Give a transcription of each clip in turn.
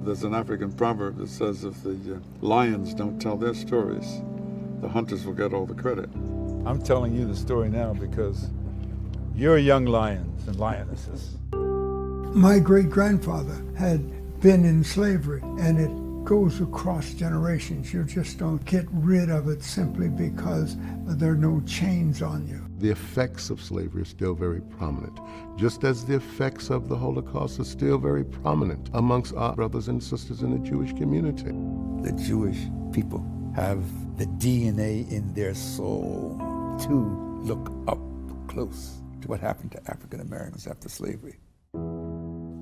There's an African proverb that says if the lions don't tell their stories, the hunters will get all the credit. I'm telling you the story now because you're young lions and lionesses. My great-grandfather had been in slavery, and it goes across generations. You just don't get rid of it simply because there are no chains on you. The effects of slavery are still very prominent, just as the effects of the Holocaust are still very prominent amongst our brothers and sisters in the Jewish community. The Jewish people have the DNA in their soul to look up close to what happened to African Americans after slavery.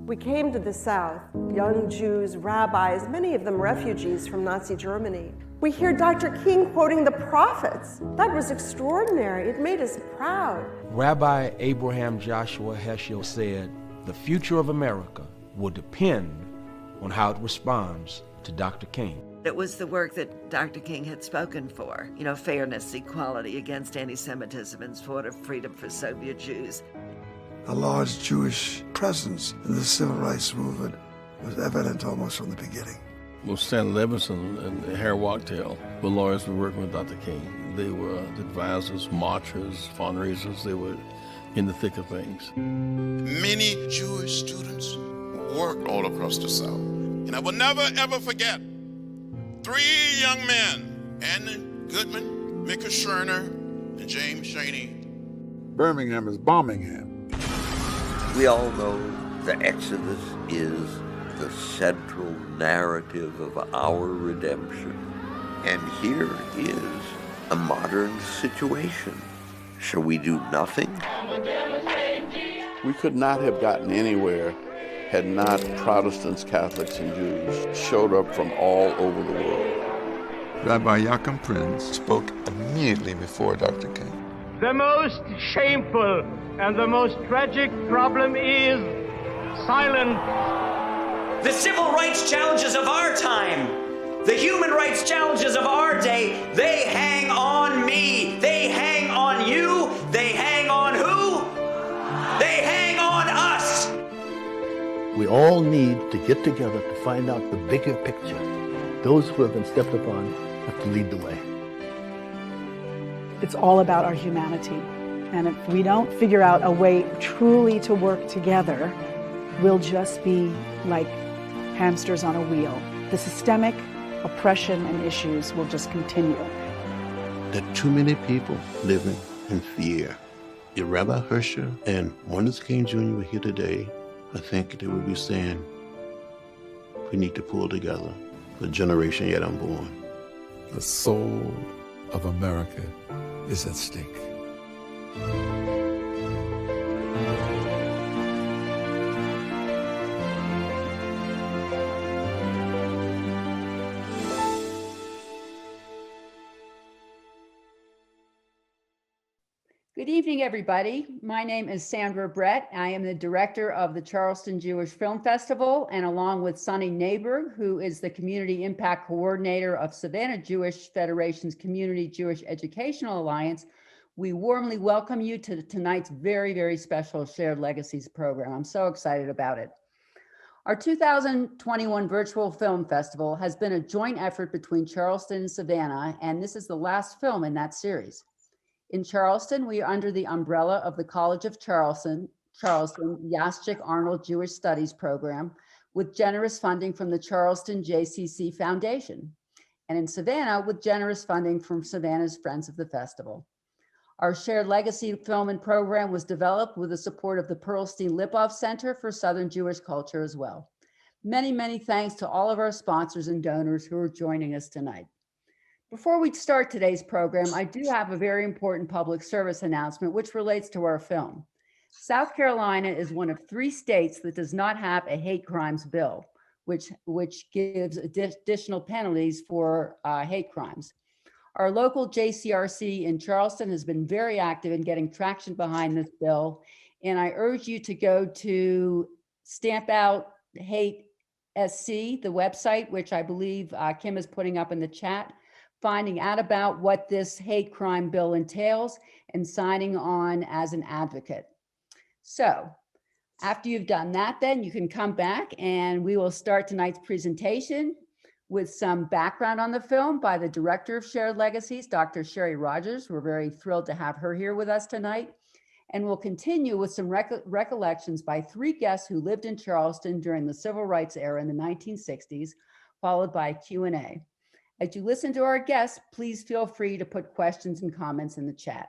We came to the South, young Jews, rabbis, many of them refugees from Nazi Germany. We hear Dr. King quoting the prophets. That was extraordinary. It made us proud. Rabbi Abraham Joshua Heschel said, "The future of America will depend on how it responds to Dr. King." It was the work that Dr. King had spoken for, fairness, equality, against anti-Semitism, and for freedom for Soviet Jews. A large Jewish presence in the civil rights movement was evident almost from the beginning. Well, Stan Levinson and Harry Wachtel were lawyers who were working with Dr. King. They were advisors, marchers, fundraisers. They were in the thick of things. Many Jewish students worked all across the South. And I will never, ever forget 3 young men, Andy Goodman, Micah Scherner, and James Shaney. Birmingham is Birmingham. We all know the Exodus is the central narrative of our redemption. And here is a modern situation. Shall we do nothing? We could not have gotten anywhere had not Protestants, Catholics, and Jews showed up from all over the world. Rabbi Joachim Prinz spoke immediately before Dr. King. The most shameful and the most tragic problem is silence. The civil rights challenges of our time, the human rights challenges of our day, they hang on me. They hang on you. They hang on who? They hang on us. We all need to get together to find out the bigger picture. Those who have been stepped upon have to lead the way. It's all about our humanity. And if we don't figure out a way truly to work together, we'll just be like hamsters on a wheel. The systemic oppression and issues will just continue. There are too many people living in fear. If Rabbi Herscher and Martin Luther King Jr. were here today, I think they would be saying, we need to pull together for a generation yet unborn. The soul of America is at stake. Good evening, everybody. My name is Sandra Brett. I am the director of the Charleston Jewish Film Festival, and along with Sonny Neighbor, who is the Community Impact Coordinator of Savannah Jewish Federation's Community Jewish Educational Alliance, we warmly welcome you to tonight's very, very special Shared Legacies program. I'm so excited about it. Our 2021 Virtual Film Festival has been a joint effort between Charleston and Savannah, and this is the last film in that series. In Charleston, we are under the umbrella of the College of Charleston Yaschik Arnold Jewish Studies Program, with generous funding from the Charleston JCC Foundation. And in Savannah, with generous funding from Savannah's Friends of the Festival. Our Shared Legacy film and program was developed with the support of the Pearlstein-Lipoff Center for Southern Jewish Culture as well. Many, many thanks to all of our sponsors and donors who are joining us tonight. Before we start today's program, I do have a very important public service announcement which relates to our film. South Carolina is one of 3 states that does not have a hate crimes bill, which gives additional penalties for hate crimes. Our local JCRC in Charleston has been very active in getting traction behind this bill, and I urge you to go to Stamp Out Hate SC, the website, which I believe Kim is putting up in the chat, finding out about what this hate crime bill entails and signing on as an advocate. So, After you've done that, then you can come back and we will start tonight's presentation with some background on the film by the director of Shared Legacies, Dr. Shari Rogers. We're very thrilled to have her here with us tonight. And we'll continue with some recollections by 3 guests who lived in Charleston during the civil rights era in the 1960s, followed by a Q&A. As you listen to our guests, please feel free to put questions and comments in the chat.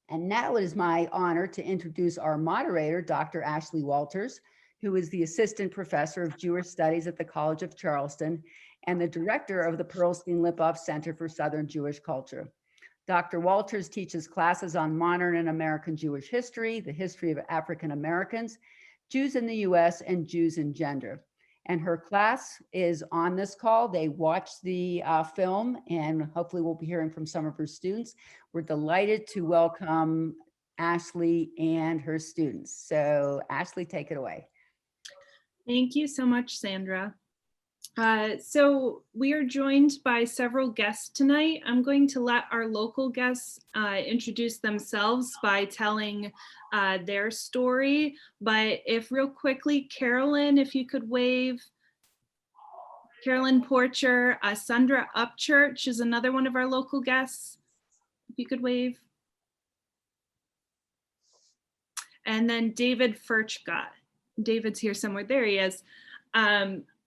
And now it is my honor to introduce our moderator, Dr. Ashley Walters, who is the Assistant Professor of Jewish Studies at the College of Charleston and the Director of the Perlstein-Lipoff Center for Southern Jewish Culture. Dr. Walters teaches classes on modern and American Jewish history, the history of African Americans, Jews in the US, and Jews in gender. And her class is on this call. They watched the film, and hopefully we'll be hearing from some of her students. We're delighted to welcome Ashley and her students. So Ashley, take it away. Thank you so much, Sandra. So we are joined by several guests tonight. I'm going to let our local guests introduce themselves by telling their story. But if real quickly, Carolyn, if you could wave. Carolyn Porcher, Sandra Upchurch is another one of our local guests. If you could wave. And then David Firchgott. David's here somewhere. There he is.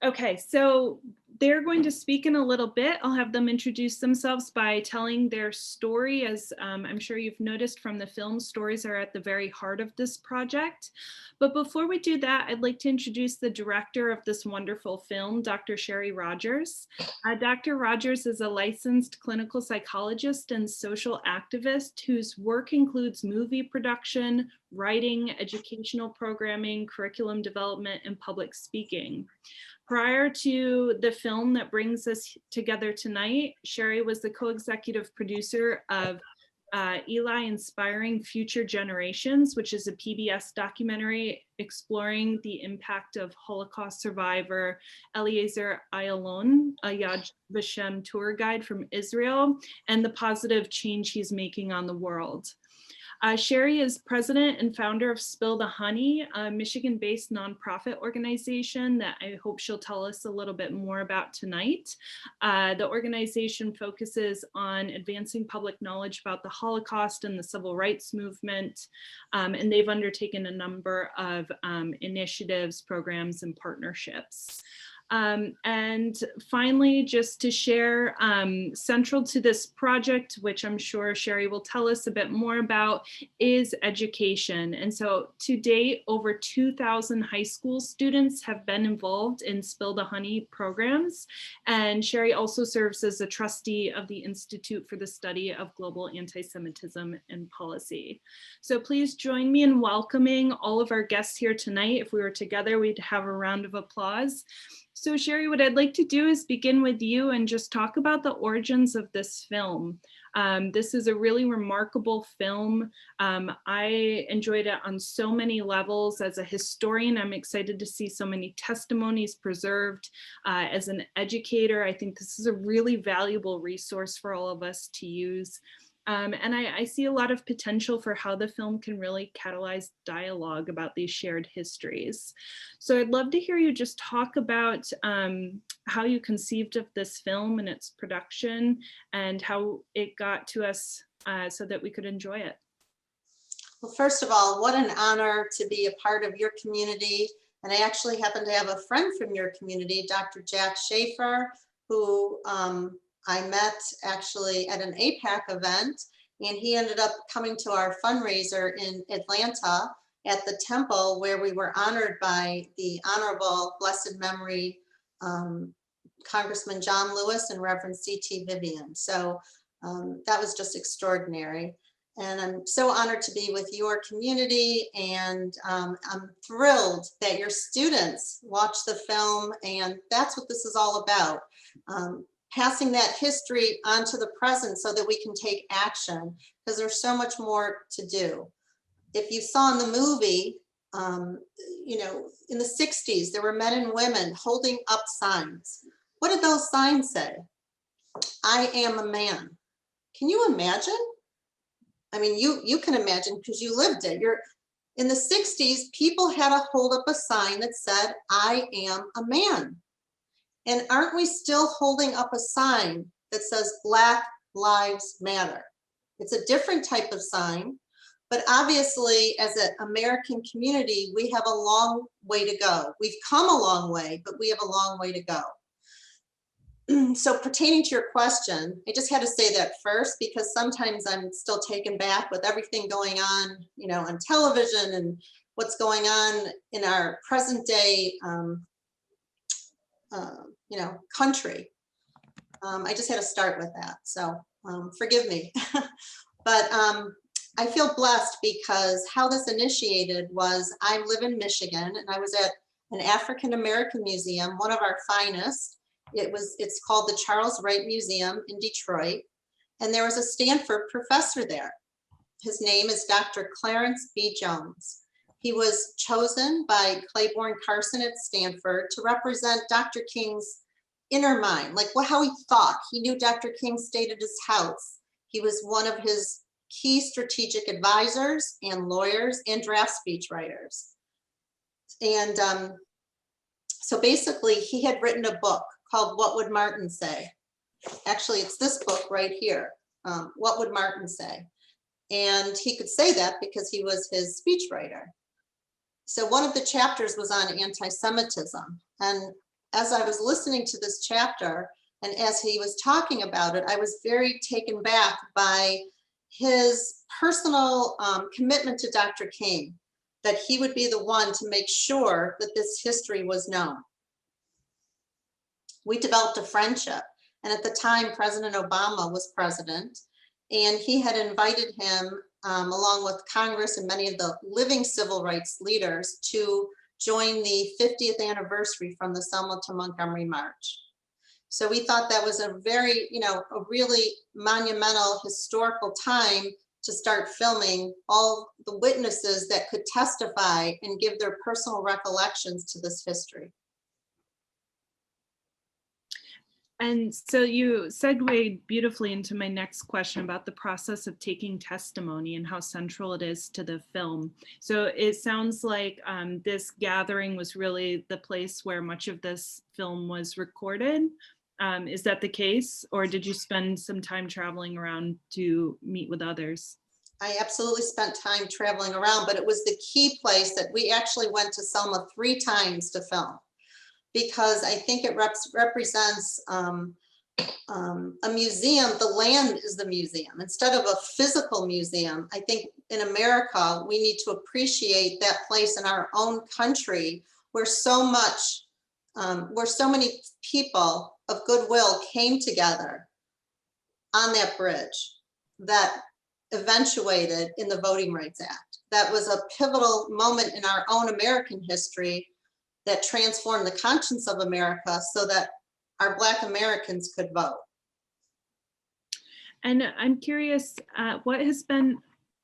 Okay, so they're going to speak in a little bit. I'll have them introduce themselves by telling their story. As I'm sure you've noticed from the film, stories are at the very heart of this project. But before we do that, I'd like to introduce the director of this wonderful film, Dr. Shari Rogers. Dr. Rogers is a licensed clinical psychologist and social activist whose work includes movie production, writing, educational programming, curriculum development, and public speaking. Prior to the film that brings us together tonight, Shari was the co-executive producer of Eli Inspiring Future Generations, which is a PBS documentary exploring the impact of Holocaust survivor Eliezer Ayalon, a Yad Vashem tour guide from Israel, and the positive change he's making on the world. Shari is president and founder of Spill the Honey, a Michigan-based nonprofit organization that I hope she'll tell us a little bit more about tonight. The organization focuses on advancing public knowledge about the Holocaust and the civil rights movement, and they've undertaken a number of initiatives, programs, and partnerships. And finally, just to share, central to this project, which I'm sure Shari will tell us a bit more about, is education. And so to date, over 2,000 high school students have been involved in Spill the Honey programs. And Shari also serves as a trustee of the Institute for the Study of Global Anti-Semitism and Policy. So please join me in welcoming all of our guests here tonight. If we were together, we'd have a round of applause. So Shari, what I'd like to do is begin with you and just talk about the origins of this film. This is a really remarkable film. I enjoyed it on so many levels. As a historian, I'm excited to see so many testimonies preserved. As an educator, I think this is a really valuable resource for all of us to use. And I see a lot of potential for how the film can really catalyze dialogue about these shared histories. So I'd love to hear you just talk about how you conceived of this film and its production and how it got to us so that we could enjoy it. Well, first of all, what an honor to be a part of your community. And I actually happen to have a friend from your community, Dr. Jack Schaefer, who I met actually at an APAC event, and he ended up coming to our fundraiser in Atlanta at the temple, where we were honored by the Honorable Blessed Memory Congressman John Lewis and Reverend C.T. Vivian. So that was just extraordinary. And I'm so honored to be with your community, and I'm thrilled that your students watch the film, and that's what this is all about. Passing that history onto the present so that we can take action, because there's so much more to do. If you saw in the movie, you know, in the 60s, there were men and women holding up signs. What did those signs say? I am a man. Can you imagine? I mean, you can imagine because you lived it. In the 60s, people had to hold up a sign that said, "I am a man." And aren't we still holding up a sign that says Black Lives Matter? It's a different type of sign, but obviously as an American community, we have a long way to go. We've come a long way, but we have a long way to go. So pertaining to your question, I just had to say that first, because sometimes I'm still taken back with everything going on, you know, on television and what's going on in our present day, you know, country. I just had to start with that. So forgive me. But I feel blessed because how this initiated was, I live in Michigan and I was at an African-American museum, one of our finest. It's called the Charles Wright Museum in Detroit. And there was a Stanford professor there. His name is Dr. Clarence B. Jones. He was chosen by Claiborne Carson at Stanford to represent Dr. King's inner mind, like how he thought. He knew Dr. King stayed at his house. He was one of his key strategic advisors and lawyers and draft speech writers. And so basically he had written a book called What Would Martin Say? Actually, it's this book right here, What Would Martin Say? And he could say that because he was his speechwriter. So one of the chapters was on anti-Semitism. And as I was listening to this chapter, and as he was talking about it, I was very taken back by his personal commitment to Dr. King, that he would be the one to make sure that this history was known. We developed a friendship. And at the time, President Obama was president, and he had invited him, along with Congress and many of the living civil rights leaders, to join the 50th anniversary from the Selma to Montgomery March. So we thought that was a very, you know, a really monumental historical time to start filming all the witnesses that could testify and give their personal recollections to this history. And so you segued beautifully into my next question about the process of taking testimony and how central it is to the film. So it sounds like this gathering was really the place where much of this film was recorded. Is that the case, or did you spend some time traveling around to meet with others? I absolutely spent time traveling around, but it was the key place that we actually went to Selma 3 times to film, because I think it represents a museum. The land is the museum. Instead of a physical museum, I think in America, we need to appreciate that place in our own country where so many people of goodwill came together on that bridge that eventuated in the Voting Rights Act. That was a pivotal moment in our own American history that transformed the conscience of America so that our Black Americans could vote. And I'm curious, what has been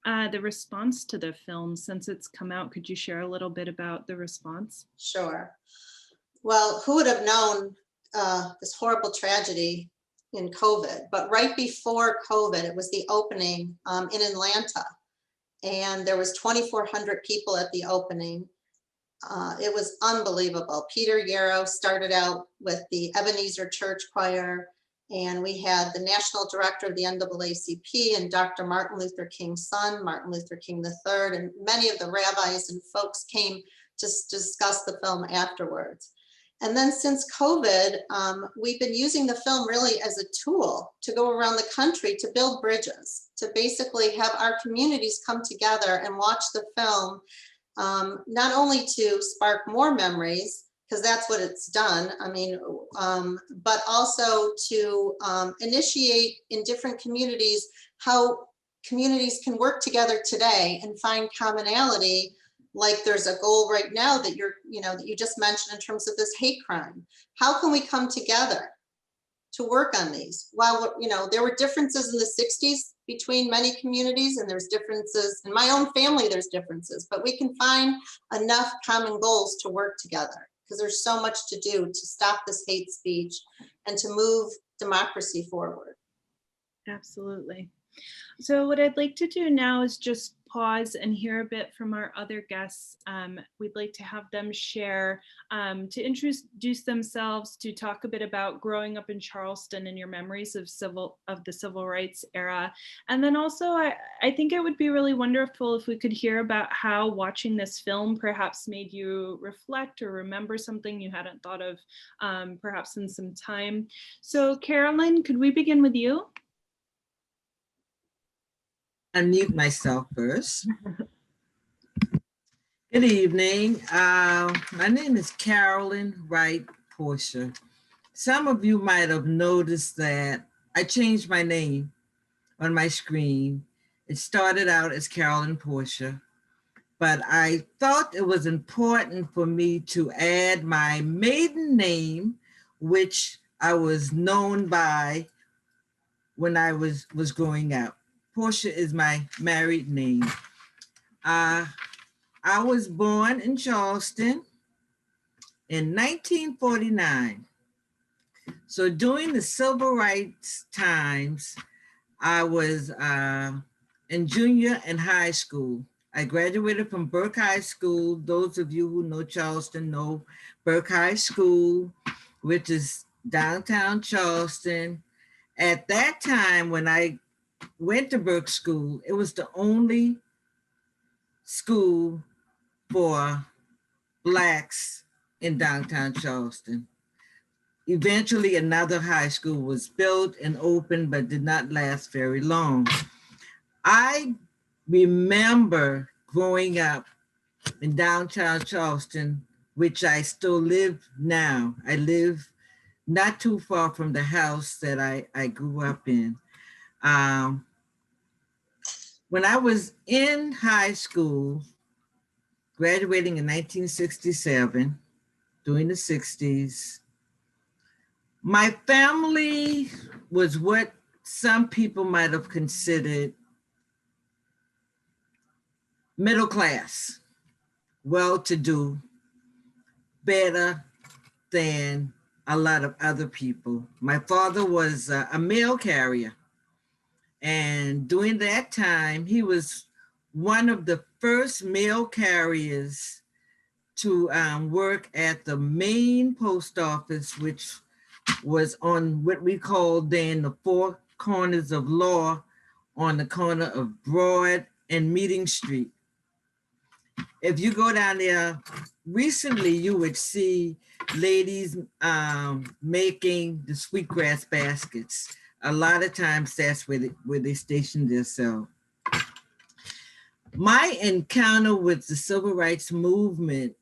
the response to the film since it's come out? Could you share a little bit about the response? Sure. Well, who would have known this horrible tragedy in COVID? But right before COVID, it was the opening in Atlanta. And there was 2,400 people at the opening. It was unbelievable. Peter Yarrow started out with the Ebenezer Church Choir, and we had the national director of the NAACP and Dr. Martin Luther King's son, Martin Luther King III, and many of the rabbis and folks came to discuss the film afterwards. And then since COVID, we've been using the film really as a tool to go around the country to build bridges, to basically have our communities come together and watch the film. Not only to spark more memories, because that's what it's done, I mean, but also to initiate in different communities how communities can work together today and find commonality. Like there's a goal right now that that you just mentioned in terms of this hate crime. How can we come together to work on these? While, there were differences in the 60s between many communities, and there's differences in my own family, there's differences, but we can find enough common goals to work together, because there's so much to do to stop this hate speech and to move democracy forward. Absolutely. So what I'd like to do now is just pause and hear a bit from our other guests. We'd like to have them share, to introduce themselves, to talk a bit about growing up in Charleston and your memories of the civil rights era. And then also, I think it would be really wonderful if we could hear about how watching this film perhaps made you reflect or remember something you hadn't thought of perhaps in some time. So Carolyn, could we begin with you? Unmute myself first. Good evening. My name is Carolyn Wright Portia. Some of you might have noticed that I changed my name on my screen. It started out as Carolyn Portia, but I thought it was important for me to add my maiden name, which I was known by when I was growing up. Portia is my married name. I was born in Charleston in 1949. So during the civil rights times, I was in junior and high school. I graduated from Burke High School. Those of you who know Charleston know Burke High School, which is downtown Charleston. At that time, when I went to Burke School, it was the only school for Blacks in downtown Charleston. Eventually, another high school was built and opened, but did not last very long. I remember growing up in downtown Charleston, which I still live now. I live not too far from the house that I grew up in. When I was in high school, graduating in 1967, during the 60s, my family was what some people might have considered middle class, well-to-do, better than a lot of other people. My father was a mail carrier. And during that time, he was one of the first mail carriers to work at the main post office, which was on what we called then the four corners of law, on the corner of Broad and Meeting Street. If you go down there recently, you would see ladies making the sweetgrass baskets. A lot of times that's where they stationed themselves. My encounter with the civil rights movement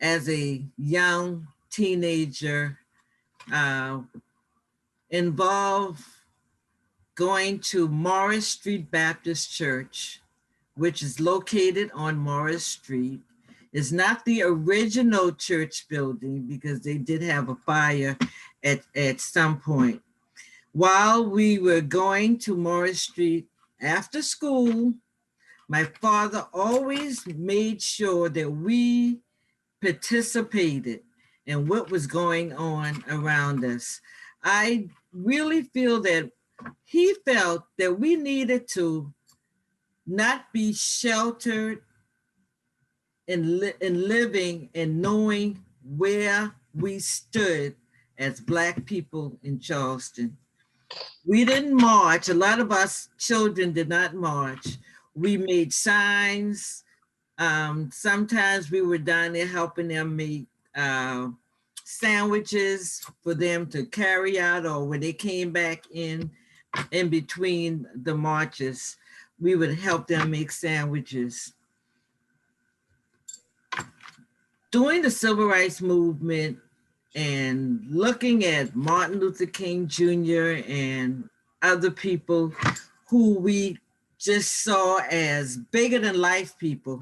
as a young teenager involved going to Morris Street Baptist Church, which is located on Morris Street. It's not the original church building because they did have a fire at some point. While we were going to Morris Street after school, my father always made sure that we participated in what was going on around us. I really feel that he felt that we needed to not be sheltered in living and knowing where we stood as Black people in Charleston. We didn't march. A lot of us children did not march. We made signs. Sometimes we were down there helping them make sandwiches for them to carry out, or when they came back in between the marches, we would help them make sandwiches. During the civil rights movement and looking at Martin Luther King Jr. and other people who we just saw as bigger than life people,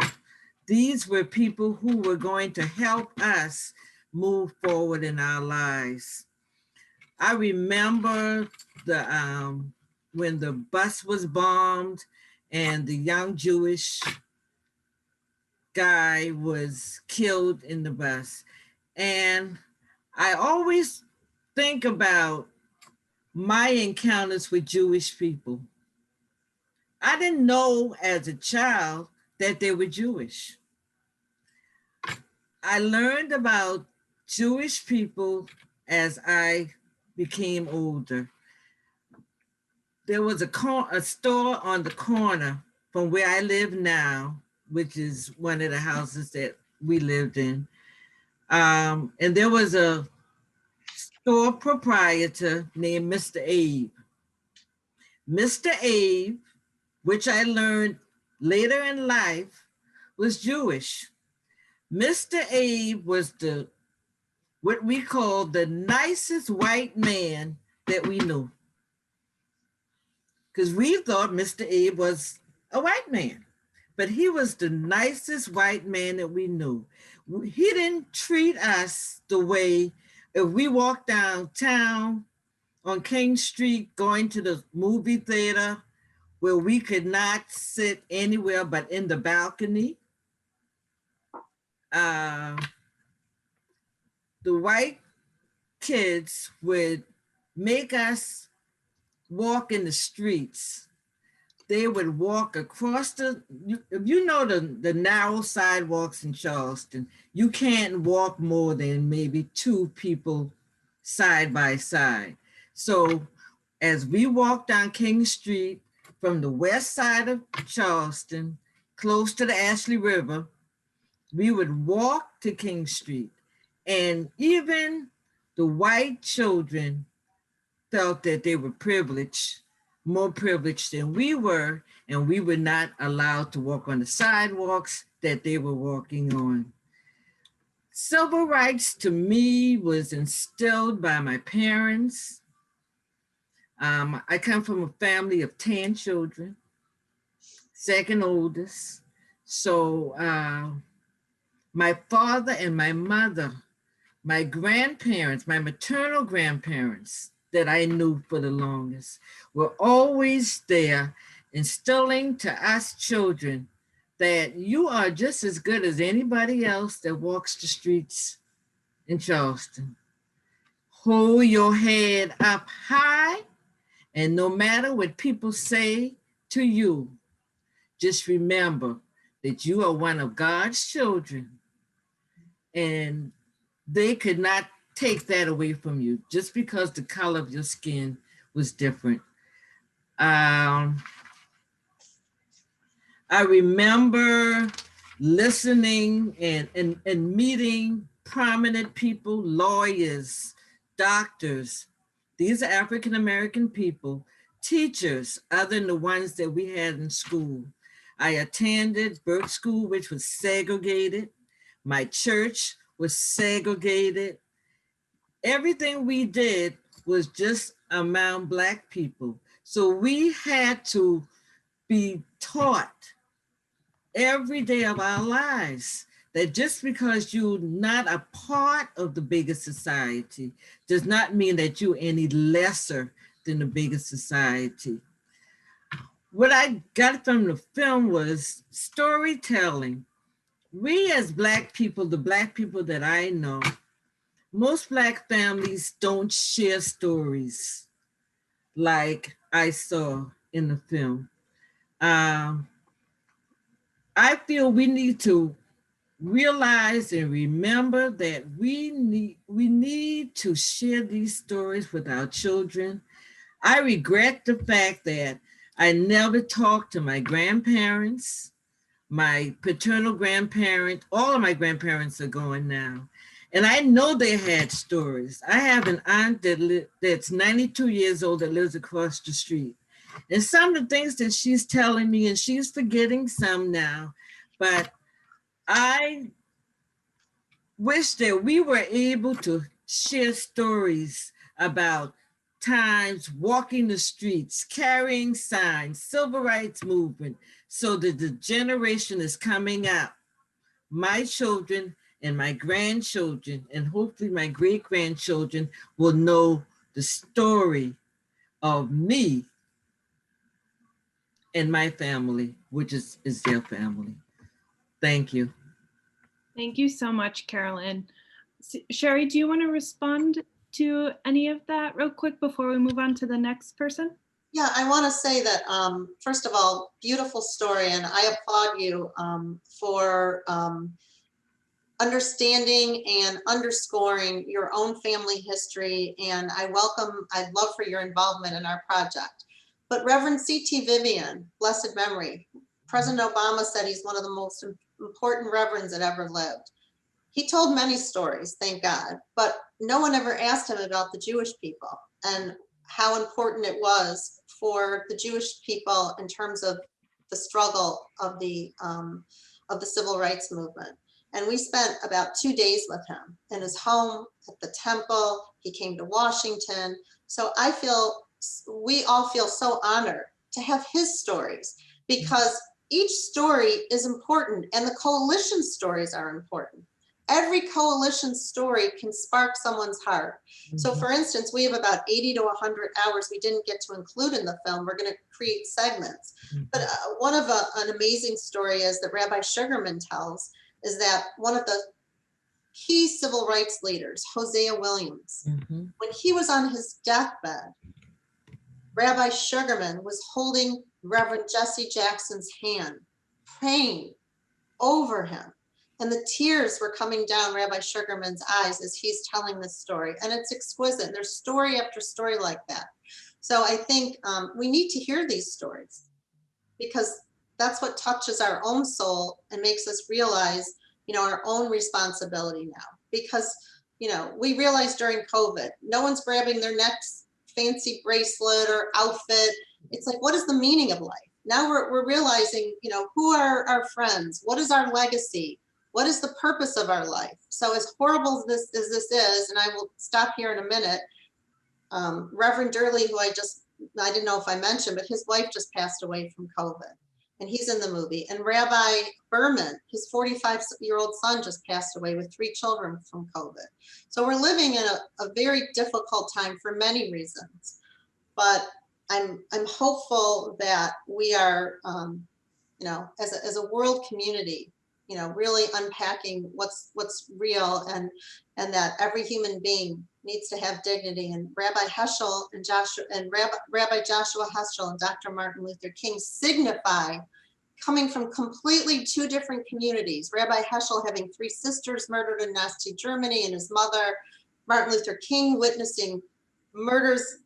these were people who were going to help us move forward in our lives. I remember when the bus was bombed and the young Jewish guy was killed in the bus. And I always think about my encounters with Jewish people. I didn't know as a child that they were Jewish. I learned about Jewish people as I became older. There was a store on the corner from where I live now, which is one of the houses that we lived in. And there was a store proprietor named Mr. Abe. Mr. Abe, which I learned later in life, was Jewish. Mr. Abe was what we call the nicest white man that we knew. Because we thought Mr. Abe was a white man, but he was the nicest white man that we knew. He didn't treat us the way, if we walked downtown on King Street going to the movie theater where we could not sit anywhere but in the balcony. The white kids would make us walk in the streets. They would walk across if you know the narrow sidewalks in Charleston, you can't walk more than maybe 2 people side by side. So as we walked down King Street from the west side of Charleston, close to the Ashley River, we would walk to King Street. And even the white children felt that they were privileged, more privileged than we were, and we were not allowed to walk on the sidewalks that they were walking on. Civil rights to me was instilled by my parents. I come from a family of 10 children, second oldest. So my father and my mother, my grandparents, my maternal grandparents that I knew for the longest, were always there instilling to us children that you are just as good as anybody else that walks the streets in Charleston. Hold your head up high, and no matter what people say to you, just remember that you are one of God's children, and they could not take that away from you just because the color of your skin was different. I remember listening and meeting prominent people, lawyers, doctors. These are African-American people, teachers, other than the ones that we had in school. I attended Bert School, which was segregated. My church was segregated. Everything we did was just among Black people. So we had to be taught every day of our lives that just because you're not a part of the bigger society does not mean that you're any lesser than the bigger society. What I got from the film was storytelling. We as Black people, the Black people that I know, most Black families don't share stories like I saw in the film. I feel we need to realize and remember that we need to share these stories with our children. I regret the fact that I never talked to my grandparents, my paternal grandparent. All of my grandparents are gone now. And I know they had stories. I have an aunt that's 92 years old that lives across the street. And some of the things that she's telling me, and she's forgetting some now, but I wish that we were able to share stories about times walking the streets, carrying signs, civil rights movement, so that the generation is coming up, my children and my grandchildren, and hopefully my great-grandchildren will know the story of me and my family, which is their family. Thank you. Thank you so much, Carolyn. Shari, do you want to respond to any of that real quick before we move on to the next person? Yeah, I want to say that, first of all, beautiful story, and I applaud you for understanding and underscoring your own family history, and I'd love for your involvement in our project. But Reverend C.T. Vivian, blessed memory, President Obama said he's one of the most important reverends that ever lived. He told many stories, thank God, but no one ever asked him about the Jewish people and how important it was for the Jewish people in terms of the struggle of the civil rights movement. And we spent about 2 days with him in his home, at the temple. He came to Washington. So we all feel so honored to have his stories, because each story is important and the coalition stories are important. Every coalition story can spark someone's heart. So for instance, we have about 80 to 100 hours we didn't get to include in the film. We're going to create segments. But one of an amazing story is that Rabbi Sugarman tells is that one of the key civil rights leaders, Hosea Williams, when he was on his deathbed, Rabbi Sugarman was holding Reverend Jesse Jackson's hand, praying over him. And the tears were coming down Rabbi Sugarman's eyes as he's telling this story. And it's exquisite. There's story after story like that. So I think we need to hear these stories, because that's what touches our own soul and makes us realize, our own responsibility now. Because, we realized during COVID, no one's grabbing their next fancy bracelet or outfit. It's like, what is the meaning of life? Now we're realizing, who are our friends? What is our legacy? What is the purpose of our life? So as horrible as this is, and I will stop here in a minute, Reverend Durley, who I didn't know if I mentioned, but his wife just passed away from COVID, and he's in the movie. And Rabbi Berman, his 45-year-old son, just passed away with 3 children from COVID. So we're living in a very difficult time for many reasons. But I'm hopeful that we are, as a world community, really unpacking what's real, and that every human being needs to have dignity. And Rabbi Heschel and Rabbi Joshua Heschel and Dr. Martin Luther King signify coming from completely 2 different communities. Rabbi Heschel having 3 sisters murdered in Nazi Germany, and his mother, Martin Luther King, witnessing murders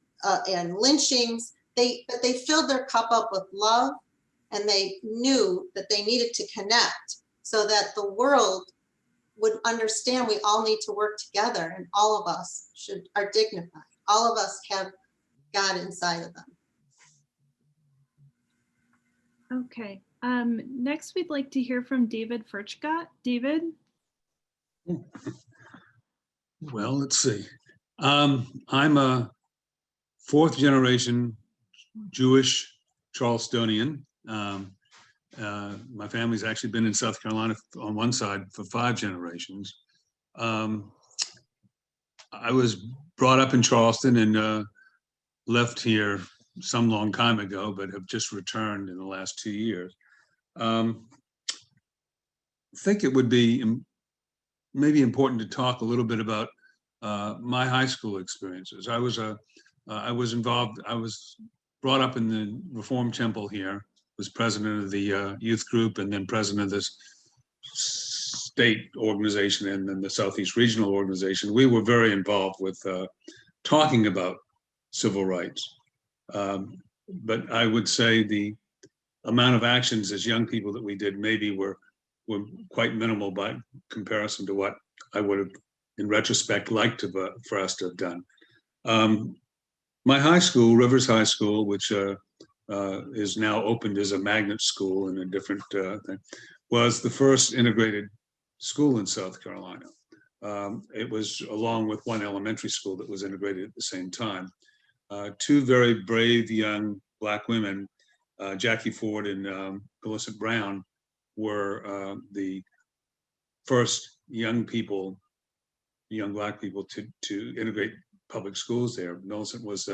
and lynchings. But they filled their cup up with love, and they knew that they needed to connect so that the world would understand we all need to work together, and all of us are dignified. All of us have God inside of them. Okay. Next, we'd like to hear from David Firchgott. David? Well, let's see. I'm a 4th generation Jewish Charlestonian. My family's actually been in South Carolina on one side for 5 generations. I was brought up in Charleston and left here some long time ago, but have just returned in the last 2 years. I think it would be maybe important to talk a little bit about my high school experiences. I was brought up in the Reform Temple here, was president of the youth group, and then president of this state organization and then the Southeast Regional Organization. We were very involved with talking about civil rights. But I would say the amount of actions as young people that we did maybe were quite minimal by comparison to what I would have, in retrospect, liked for us to have done. My high school, Rivers High School, which is now opened as a magnet school and a different thing, was the first integrated school in South Carolina. It was along with one elementary school that was integrated at the same time. 2 very brave young Black women, Jackie Ford and Millicent Brown, were the first young Black people to integrate public schools there. Millicent was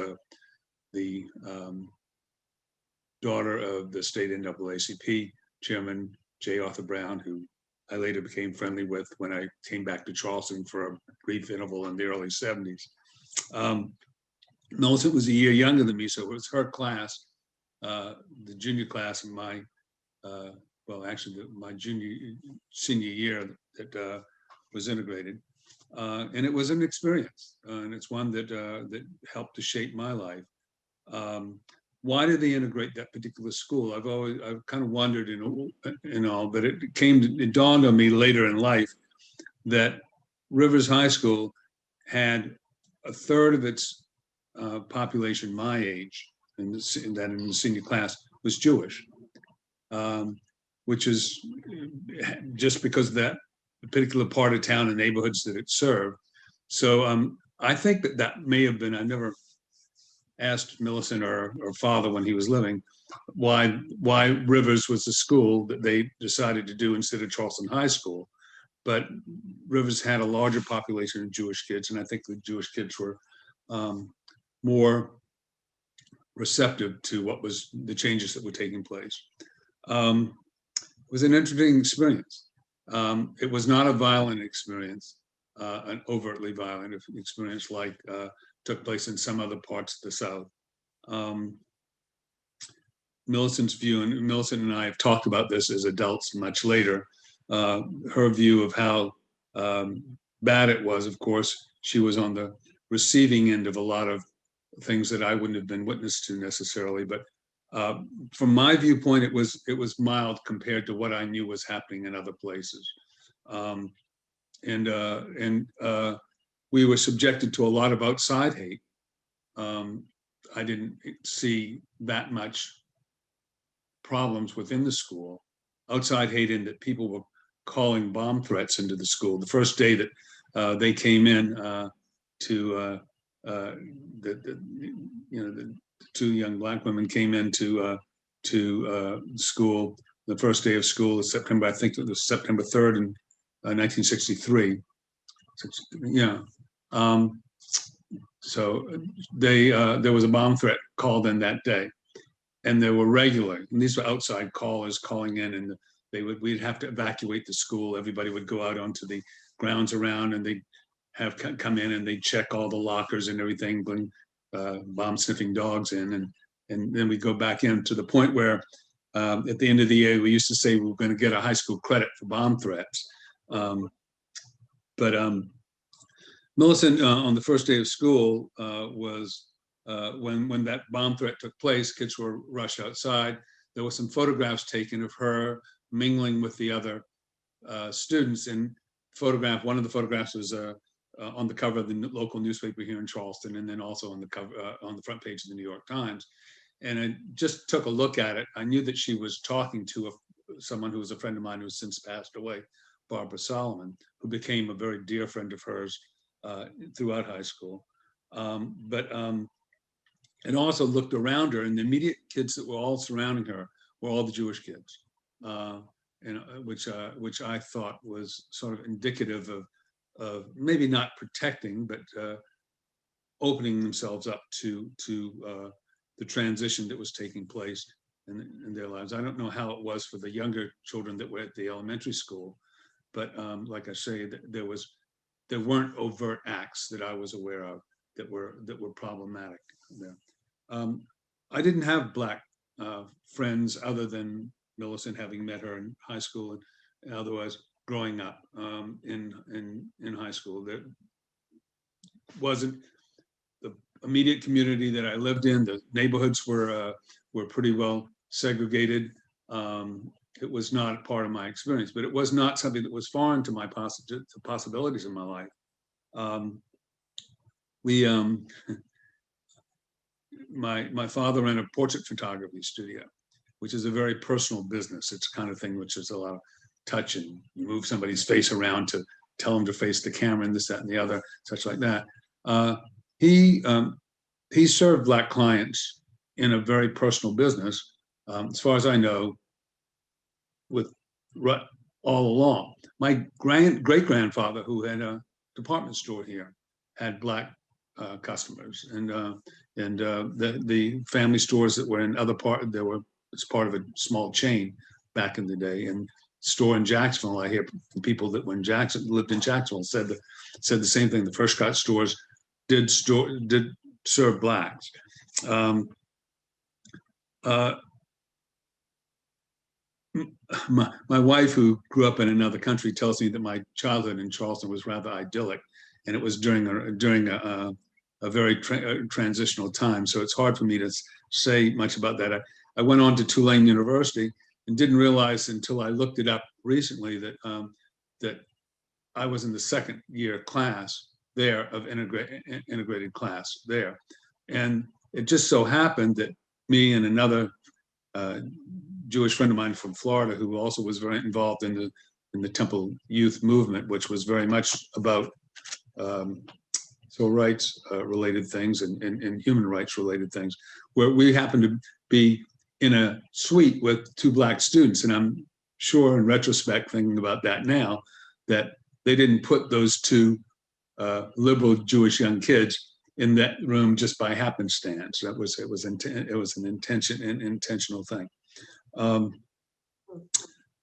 the daughter of the state NAACP chairman, J. Arthur Brown, who I later became friendly with when I came back to Charleston for a brief interval in the early 70s. Millicent was a year younger than me, so it was her class, the junior class in my, well, actually my senior year that was integrated. And it was an experience, and it's one that helped to shape my life. Why did they integrate that particular school? I've kind of wondered in all, but it dawned on me later in life that Rivers High School had a third of its population my age, and that in the senior class was Jewish, which is just because of that particular part of town and neighborhoods that it served. So I think that may have been, I never asked Millicent or father when he was living why Rivers was the school that they decided to do instead of Charleston High School. But Rivers had a larger population of Jewish kids, and I think the Jewish kids were more receptive to what was the changes that were taking place. It was an interesting experience. It was not a violent experience, an overtly violent experience like took place in some other parts of the South. Millicent's view, and Millicent and I have talked about this as adults much later, her view of how bad it was. Of course, she was on the receiving end of a lot of things that I wouldn't have been witness to necessarily, but from my viewpoint, it was mild compared to what I knew was happening in other places. We were subjected to a lot of outside hate. I didn't see that much problems within the school. Outside hate in that people were calling bomb threats into the school. The first day that they came in to the two young Black women came into school. The first day of school is September, I think it was September 3rd in 1963. Yeah. So there was a bomb threat called in that day, and there were regular, and these were outside callers calling in, and we'd have to evacuate the school. Everybody would go out onto the grounds around, and they'd have come in and they'd check all the lockers and everything, bring bomb sniffing dogs in, and then we'd go back in, to the point where at the end of the year, we used to say we were going to get a high school credit for bomb threats. Millicent, on the first day of school, was when that bomb threat took place, kids were rushed outside. There were some photographs taken of her mingling with the other students. And one of the photographs was on the cover of the local newspaper here in Charleston, and then also on the cover, on the front page of the New York Times. And I just took a look at it. I knew that she was talking to someone who was a friend of mine who has since passed away, Barbara Solomon, who became a very dear friend of hers throughout high school. And also looked around her, and the immediate kids that were all surrounding her were all the Jewish kids, which I thought was sort of indicative of maybe not protecting, but opening themselves up to the transition that was taking place in their lives. I don't know how it was for the younger children that were at the elementary school, but like I say, there weren't overt acts that I was aware of that were problematic there. I didn't have Black friends other than Millicent, having met her in high school, and otherwise growing up in high school. There wasn't the immediate community that I lived in. The neighborhoods were pretty well segregated. It was not part of my experience, but it was not something that was foreign to my possibilities in my life. My father ran a portrait photography studio, which is a very personal business. It's the kind of thing which is a lot of touch, and you move somebody's face around to tell them to face the camera, and this, that, and the other, such like that. He served Black clients in a very personal business, as far as I know, with all along. My great-grandfather, who had a department store here, had Black customers, and the family stores that were in other part, it's part of a small chain back in the day. And store in Jacksonville, I hear from people that lived in Jacksonville said the same thing. The Firchgott stores did serve blacks. My wife, who grew up in another country, tells me that my childhood in Charleston was rather idyllic, and it was during a very transitional time. So it's hard for me to say much about that. I went on to Tulane University and didn't realize until I looked it up recently that that I was in the second year class there of integrated class there, and it just so happened that me and another Jewish friend of mine from Florida, who also was very involved in the Temple Youth Movement, which was very much about civil rights related things and human rights related things, where we happened to be in a suite with two black students. And I'm sure in retrospect, thinking about that now, that they didn't put those two liberal Jewish young kids in that room just by happenstance. It was an intentional thing.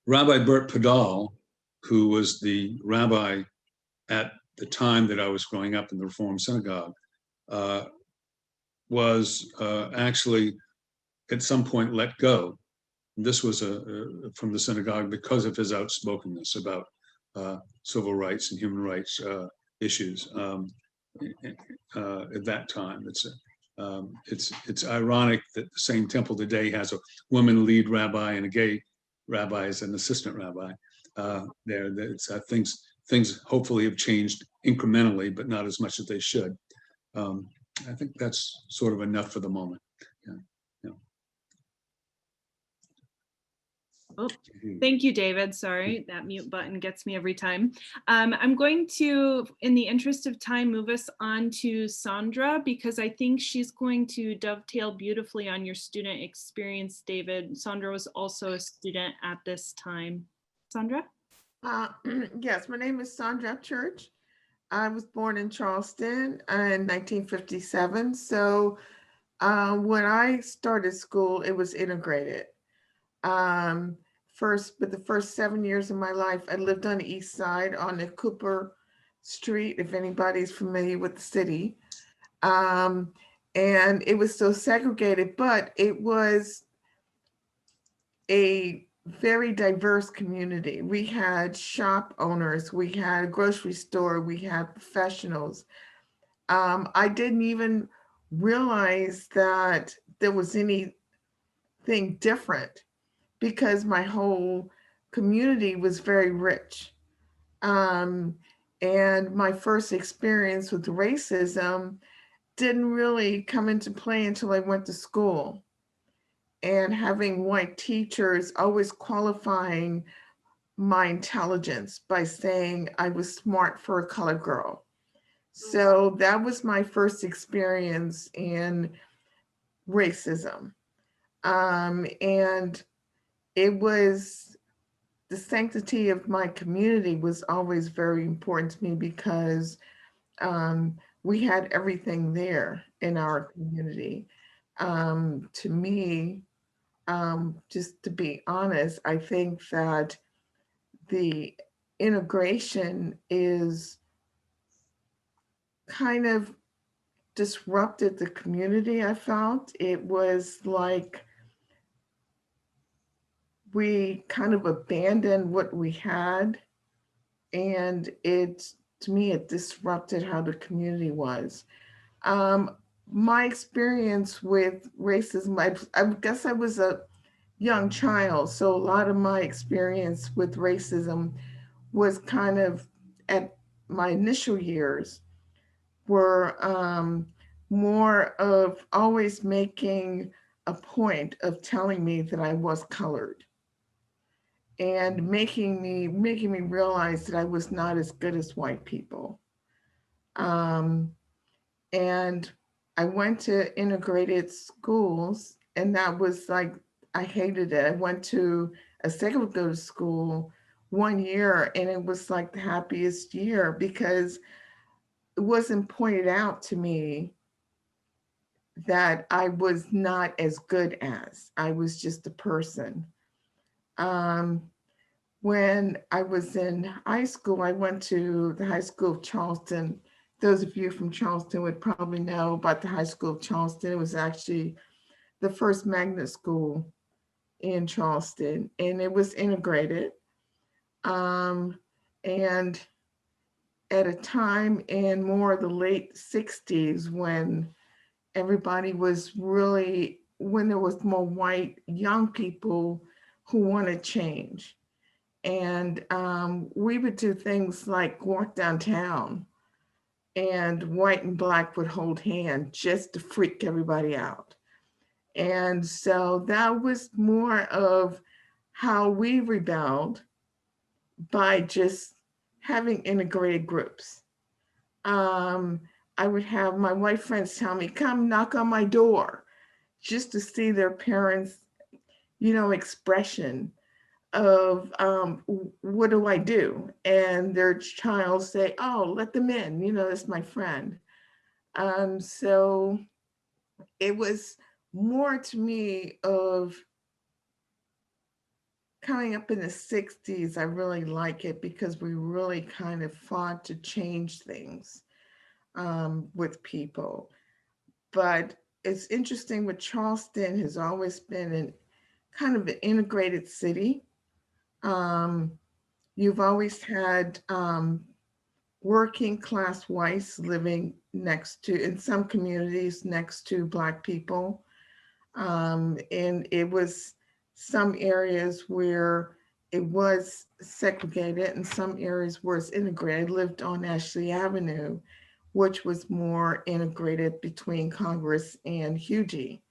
Rabbi Bert Padal, who was the rabbi at the time that I was growing up in the Reform Synagogue, was actually at some point let go. This was from the synagogue because of his outspokenness about civil rights and human rights issues at that time. It's ironic that the same temple today has a woman lead rabbi and a gay rabbi as an assistant rabbi. Things hopefully have changed incrementally, but not as much as they should. I think that's sort of enough for the moment. Oh, thank you, David. Sorry, that mute button gets me every time. I'm going to, in the interest of time, move us on to Sandra, because I think she's going to dovetail beautifully on your student experience, David. Sandra was also a student at this time. Sandra? Yes, my name is Sandra Church. I was born in Charleston in 1957. So when I started school, it was integrated. But the first 7 years of my life, I lived on the east side on the Cooper Street, if anybody's familiar with the city. And it was still segregated, but it was a very diverse community. We had shop owners, we had a grocery store, we had professionals. I didn't even realize that there was anything different, because my whole community was very rich. And my first experience with racism didn't really come into play until I went to school. And having white teachers always qualifying my intelligence by saying I was smart for a colored girl. So that was my first experience in racism. And it was, the sanctity of my community was always very important to me, because we had everything there in our community. To me, just to be honest, I think that the integration is kind of disrupted the community. I felt it was like we kind of abandoned what we had, and to me, it disrupted how the community was. My experience with racism, I guess I was a young child, so a lot of my experience with racism was kind of at my initial years were more of always making a point of telling me that I was colored, and making me realize that I was not as good as white people. And I went to integrated schools, and that was like, I hated it. I went to a segregated school 1 year, and it was like the happiest year, because it wasn't pointed out to me that I was not as good as, I was just a person. When I was in high school, I went to the High School of Charleston those of you from Charleston would probably know about the High School of Charleston. It was actually the first magnet school in Charleston, and it was integrated. And at a time in more of the late 60s when everybody was really, when there was more white young people who wanted change. And we would do things like walk downtown and white and black would hold hands just to freak everybody out. And so that was more of how we rebelled by just having integrated groups. I would have my white friends tell me, come knock on my door, just to see their parents, expression of what do I do? And their child say, oh, let them in, that's my friend. So it was more to me of coming up in the 60s. I really like it because we really kind of fought to change things with people. But it's interesting with Charleston has always been kind of an integrated city. You've always had working class whites living next to, in some communities, next to Black people. And it was some areas where it was segregated and some areas where it's integrated. I lived on Ashley Avenue, which was more integrated between Congress and Hughie.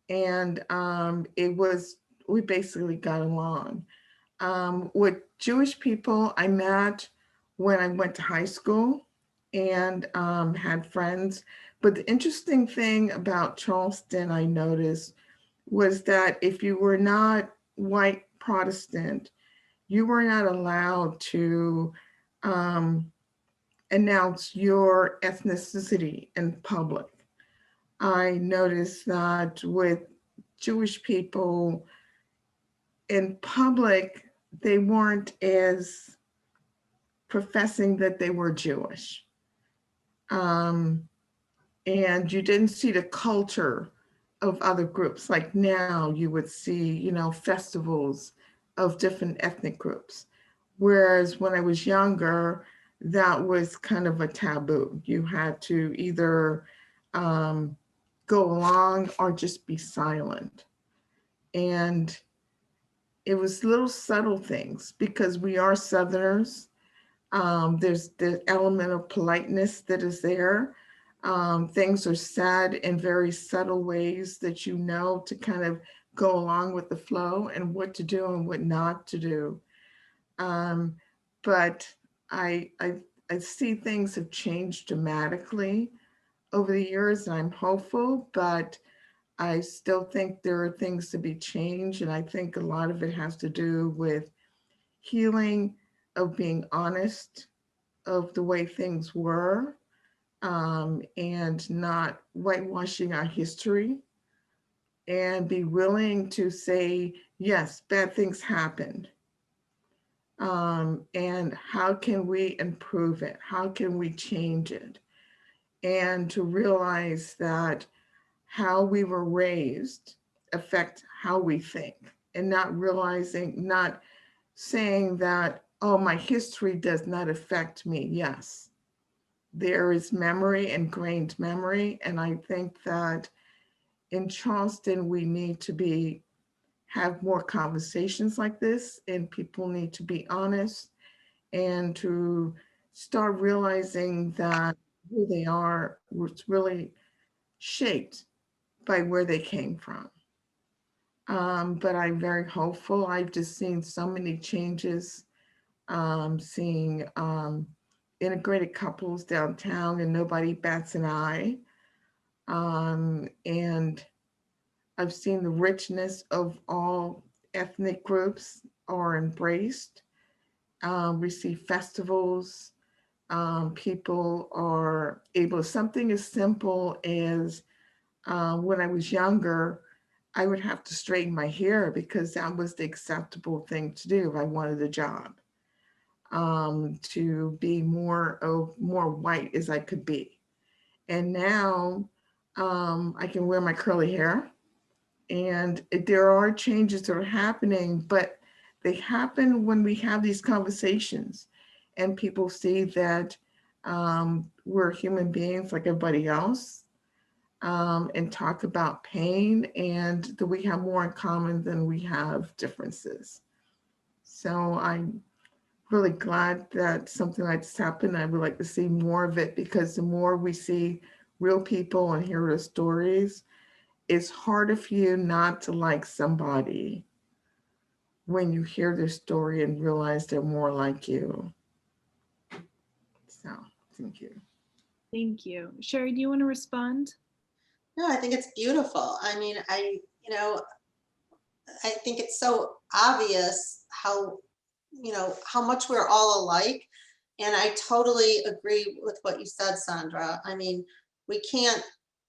And we basically got along. With Jewish people, I met when I went to high school and had friends. But the interesting thing about Charleston, I noticed, was that if you were not white Protestant, you were not allowed to announce your ethnicity in public. I noticed that with Jewish people in public, they weren't as professing that they were Jewish. And you didn't see the culture of other groups. Like now you would see, festivals of different ethnic groups. Whereas when I was younger, that was kind of a taboo. You had to either go along or just be silent. And it was little subtle things because we are Southerners. There's the element of politeness that is there. Things are said in very subtle ways that to kind of go along with the flow and what to do and what not to do. But I see things have changed dramatically over the years, and I'm hopeful, but I still think there are things to be changed. And I think a lot of it has to do with healing, of being honest of the way things were, and not whitewashing our history, and be willing to say, yes, bad things happened. And how can we improve it? How can we change it? And to realize that how we were raised affect how we think, and not saying that, oh, my history does not affect me. Yes, there is memory, ingrained memory. And I think that in Charleston, we need to have more conversations like this, and people need to be honest and to start realizing that who they are was really shaped by where they came from. But I'm very hopeful. I've just seen so many changes, seeing integrated couples downtown and nobody bats an eye. And I've seen the richness of all ethnic groups are embraced. We see festivals. People are able, something as simple as when I was younger, I would have to straighten my hair because that was the acceptable thing to do if I wanted a job. to be more white as I could be. And now I can wear my curly hair, and there are changes that are happening, but they happen when we have these conversations and people see that we're human beings like everybody else, and talk about pain, and that we have more in common than we have differences. So I'm really glad that something like this happened. I would like to see more of it, because the more we see real people and hear their stories, it's harder for you not to like somebody when you hear their story and realize they're more like you. So, thank you. Thank you. Shari, do you want to respond? No, I think it's beautiful. I mean, I think it's so obvious how much we're all alike. And I totally agree with what you said, Sandra. I mean, we can't,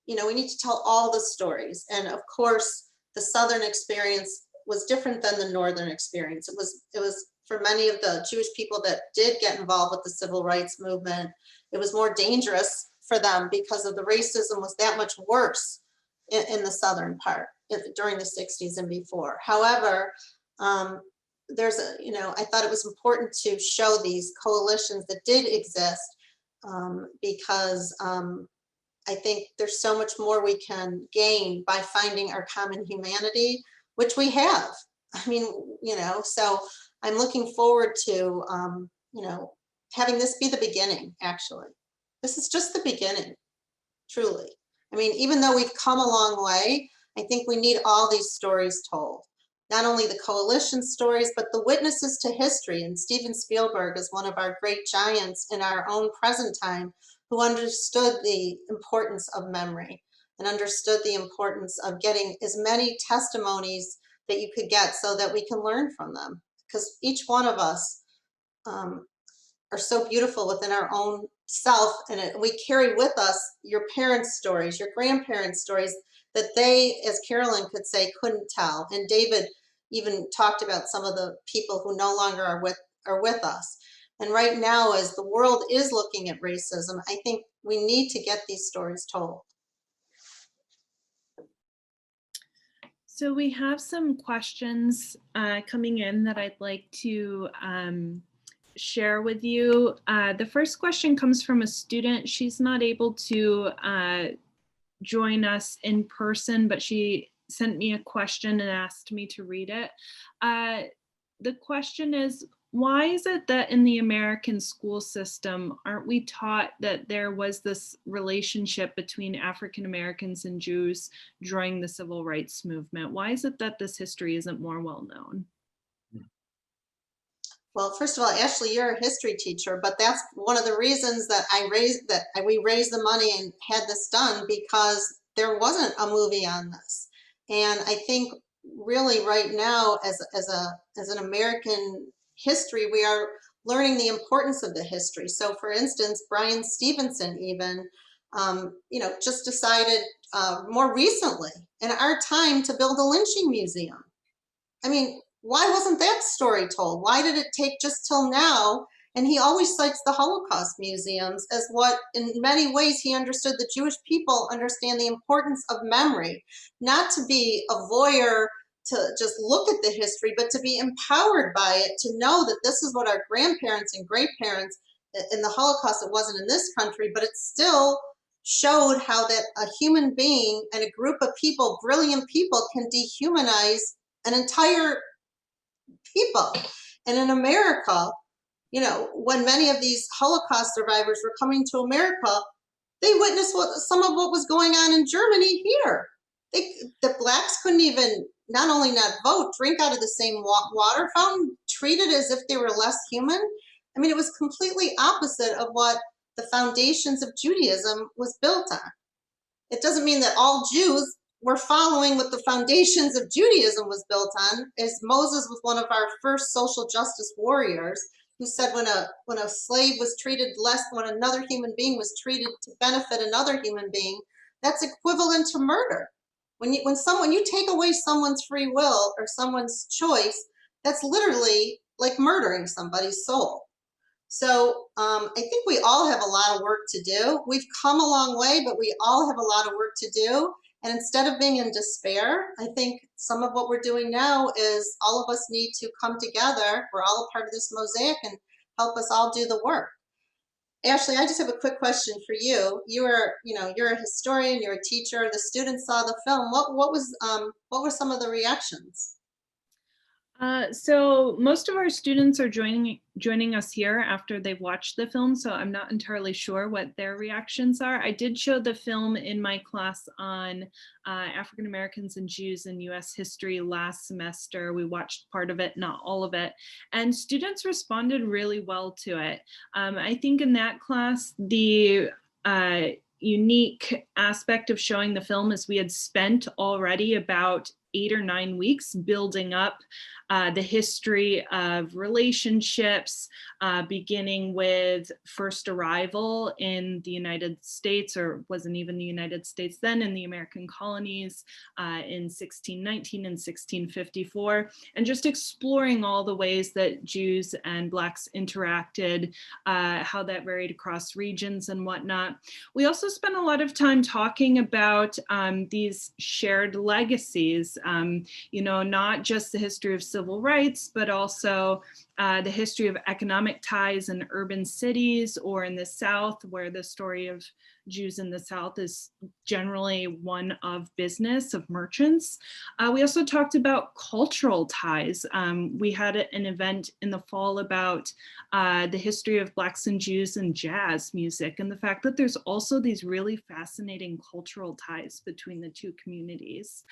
we need to tell all the stories. And of course, the Southern experience was different than the Northern experience. It was for many of the Jewish people that did get involved with the civil rights movement, it was more dangerous for them because of the racism was that much worse in the Southern part during the 60s and before. However, there's I thought it was important to show these coalitions that did exist, because I think there's so much more we can gain by finding our common humanity, which we have. I mean, so I'm looking forward to, having this be the beginning, actually. This is just the beginning, truly. I mean, even though we've come a long way, I think we need all these stories told. Not only the coalition stories, but the witnesses to history. And Steven Spielberg is one of our great giants in our own present time who understood the importance of memory and understood the importance of getting as many testimonies that you could get so that we can learn from them. Because each one of us are so beautiful within our own self, and we carry with us your parents' stories, your grandparents' stories that they, as Carolyn could say, couldn't tell. And David even talked about some of the people who no longer are with us. And right now, as the world is looking at racism, I think we need to get these stories told. So we have some questions coming in that I'd like to share with you. The first question comes from a student. She's not able to join us in person, but she sent me a question and asked me to read it. The question is, why is it that in the American school system, aren't we taught that there was this relationship between African Americans and Jews during the civil rights movement? Why is it that this history isn't more well known? Well, first of all, Ashley, you're a history teacher, but that's one of the reasons that we raised the money and had this done, because there wasn't a movie on this. And I think really right now, as an American history, we are learning the importance of the history. So for instance, Brian Stevenson even, just decided more recently in our time to build a lynching museum. I mean, why wasn't that story told? Why did it take just till now? And he always cites the Holocaust museums as what, in many ways, he understood the Jewish people understand the importance of memory, not to be a voyeur to just look at the history, but to be empowered by it, to know that this is what our grandparents and great-parents, in the Holocaust, it wasn't in this country, but it still showed how that a human being and a group of people, brilliant people, can dehumanize an entire people. And in America, when many of these Holocaust survivors were coming to America, they witnessed some of what was going on in Germany here. The blacks couldn't even, not only not vote, drink out of the same water fountain, treated as if they were less human. I mean, it was completely opposite of what the foundations of Judaism was built on. It doesn't mean that all Jews were following what the foundations of Judaism was built on, as Moses was one of our first social justice warriors, who said when a slave was treated less, when another human being was treated to benefit another human being, that's equivalent to murder. When you take away someone's free will or someone's choice, that's literally like murdering somebody's soul. So I think we all have a lot of work to do. We've come a long way, but we all have a lot of work to do. And instead of being in despair, I think some of what we're doing now is all of us need to come together. We're all a part of this mosaic and help us all do the work. Ashley, I just have a quick question for you. You're a historian, you're a teacher. The students saw the film. What were some of the reactions? So most of our students are joining us here after they've watched the film, so I'm not entirely sure what their reactions are. I did show the film in my class on African Americans and Jews in US history last semester. We watched part of it, not all of it, and students responded really well to it. I think in that class, the unique aspect of showing the film is we had spent already about 8 or 9 weeks building up the history of relationships, beginning with first arrival in the United States, or wasn't even the United States then, in the American colonies in 1619 and 1654, and just exploring all the ways that Jews and Blacks interacted, how that varied across regions and whatnot. We also spent a lot of time talking about these shared legacies, not just the history of civil rights, but also the history of economic ties in urban cities or in the South, where the story of Jews in the South is generally one of business, of merchants. We also talked about cultural ties. We had an event in the fall about the history of Blacks and Jews and jazz music, and the fact that there's also these really fascinating cultural ties between the two communities.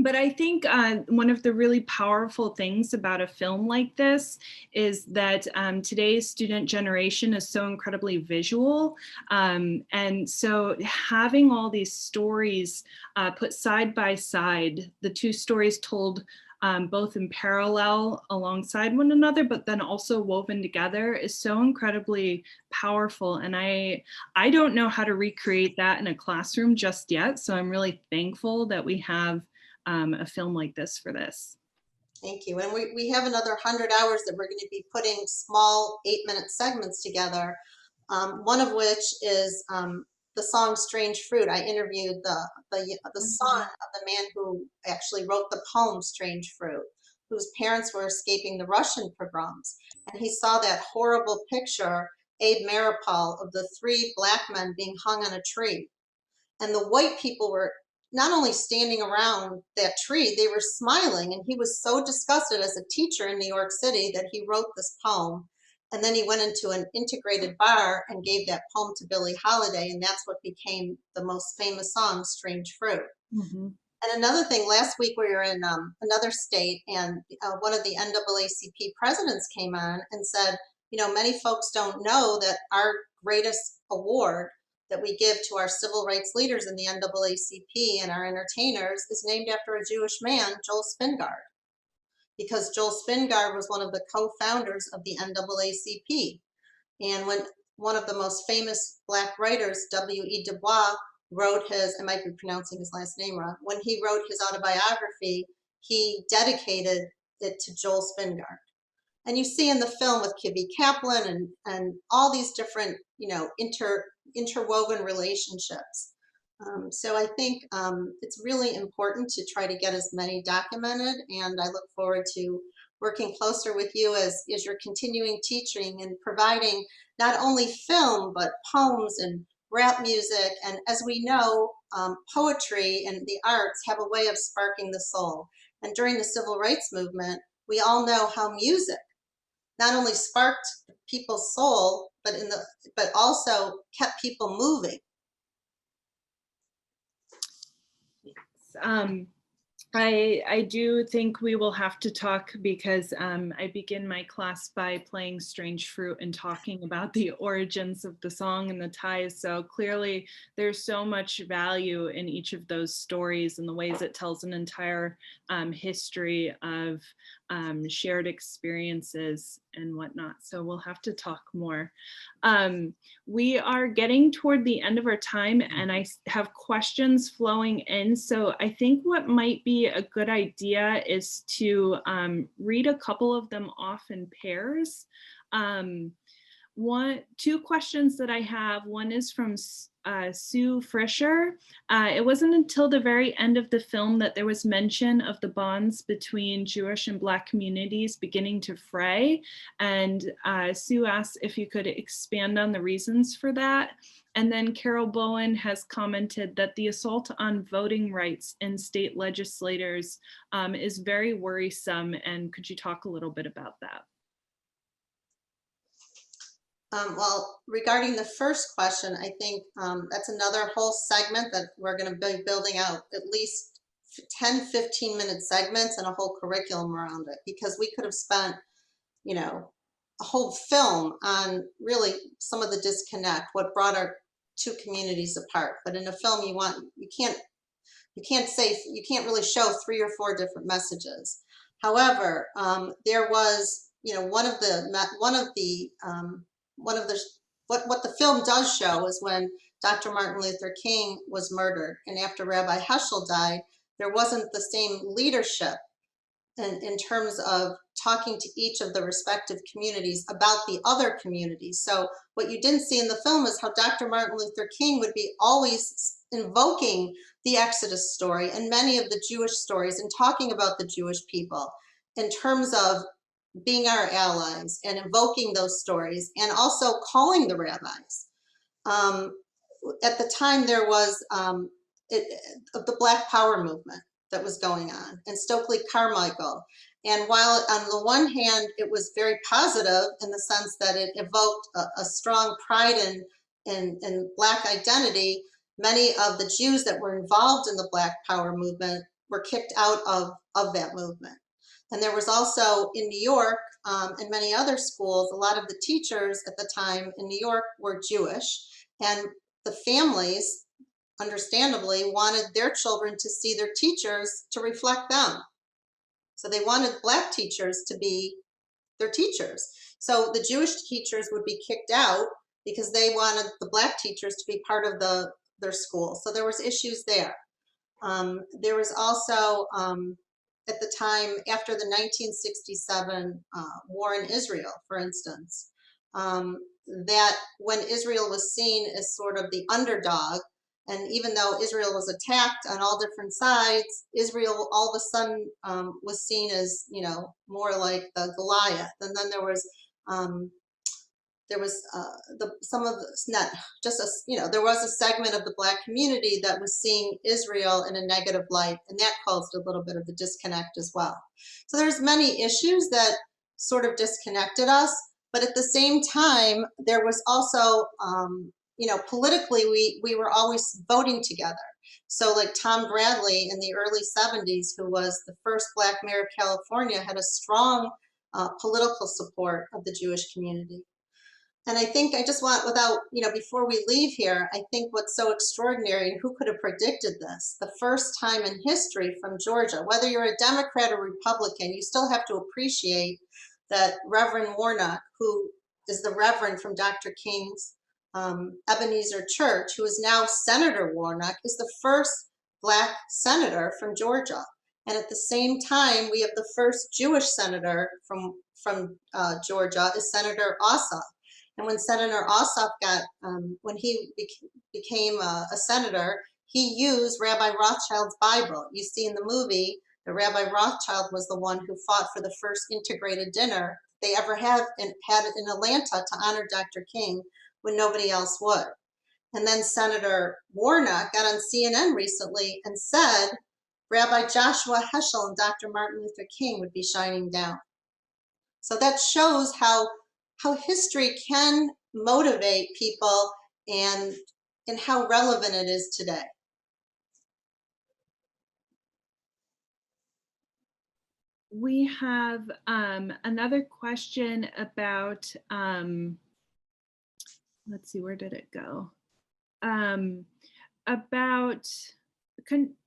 But I think one of the really powerful things about a film like this is that today's student generation is so incredibly visual. And so having all these stories put side by side, the two stories told both in parallel alongside one another, but then also woven together, is so incredibly powerful. And I don't know how to recreate that in a classroom just yet. So I'm really thankful that we have a film like this for this. Thank you. And we have another 100 hours that we're going to be putting small 8-minute segments together. One of which is the song Strange Fruit. I interviewed the son of the man who actually wrote the poem Strange Fruit, whose parents were escaping the Russian pogroms. And he saw that horrible picture, Abe Maripal, of the 3 Black men being hung on a tree. And the white people were not only standing around that tree, they were smiling. And he was so disgusted as a teacher in New York City that he wrote this poem. And then he went into an integrated bar and gave that poem to Billie Holiday. And that's what became the most famous song, Strange Fruit. Mm-hmm. And another thing, last week we were in another state, and one of the NAACP presidents came on and said, many folks don't know that our greatest award that we give to our civil rights leaders in the NAACP and our entertainers is named after a Jewish man, Joel Spingard, because Joel Spingard was one of the co-founders of the NAACP. And when one of the most famous Black writers, W.E. Du Bois, wrote his, I might be pronouncing his last name wrong, when he wrote his autobiography, he dedicated it to Joel Spingard. And you see in the film with Kivy Kaplan and all these different, interwoven relationships. So I think it's really important to try to get as many documented, and I look forward to working closer with you as you're continuing teaching and providing not only film, but poems and rap music. And as we know, poetry and the arts have a way of sparking the soul. And during the civil rights movement, we all know how music not only sparked people's soul, but also kept people moving. I do think we will have to talk, because I begin my class by playing Strange Fruit and talking about the origins of the song and the ties. So clearly there's so much value in each of those stories and the ways it tells an entire history of shared experiences and whatnot. So we'll have to talk more. We are getting toward the end of our time, and I have questions flowing in. So I think what might be a good idea is to read a couple of them off in pairs. Two questions that I have. One is from Sue Frischer. It wasn't until the very end of the film that there was mention of the bonds between Jewish and Black communities beginning to fray. And Sue asked if you could expand on the reasons for that. And then Carol Bowen has commented that the assault on voting rights in state legislators is very worrisome. And could you talk a little bit about that? Well, regarding the first question, I think that's another whole segment that we're going to be building out, at least 10, 15-minute segments and a whole curriculum around it, because we could have spent, you know, a whole film on really some of the disconnect, what brought our two communities apart. But in a film, you can't really show 3 or 4 different messages. However, there was, you know, what the film does show is when Dr. Martin Luther King was murdered, and after Rabbi Heschel died, there wasn't the same leadership in terms of talking to each of the respective communities about the other communities. So what you didn't see in the film is how Dr. Martin Luther King would be always invoking the Exodus story and many of the Jewish stories and talking about the Jewish people in terms of being our allies and invoking those stories, and also calling the rabbis. At the time, there was the Black Power movement that was going on, and Stokely Carmichael. And while on the one hand, it was very positive in the sense that it evoked a strong pride in Black identity, many of the Jews that were involved in the Black Power movement were kicked out of that movement. And there was also in New York and many other schools, a lot of the teachers at the time in New York were Jewish, and the families, understandably, wanted their children to see their teachers to reflect them. So they wanted Black teachers to be their teachers. So the Jewish teachers would be kicked out because they wanted the Black teachers to be part of their school. So there was issues there. There was also, at the time, after the 1967 war in Israel, for instance, that when Israel was seen as sort of the underdog, and even though Israel was attacked on all different sides, Israel all of a sudden was seen as, you know, more like the Goliath. And then there was there was a segment of the Black community that was seeing Israel in a negative light, and that caused a little bit of the disconnect as well. So there's many issues that sort of disconnected us, but at the same time, there was also, politically, we were always voting together. So like Tom Bradley in the early 70s, who was the first Black mayor of California, had a strong political support of the Jewish community. And I think I just want, before we leave here, I think what's so extraordinary, and who could have predicted this, the first time in history from Georgia, whether you're a Democrat or Republican, you still have to appreciate that Reverend Warnock, who is the Reverend from Dr. King's Ebenezer Church, who is now Senator Warnock, is the first Black senator from Georgia. And at the same time, we have the first Jewish senator from Georgia is Senator Ossoff. And when Senator Ossoff when he became a senator, he used Rabbi Rothschild's Bible. You see in the movie, the Rabbi Rothschild was the one who fought for the first integrated dinner they ever had in Atlanta to honor Dr. King when nobody else would. And then Senator Warnock got on CNN recently and said Rabbi Joshua Heschel and Dr. Martin Luther King would be shining down. So that shows how history can motivate people and how relevant it is today. We have another question about, let's see, where did it go? About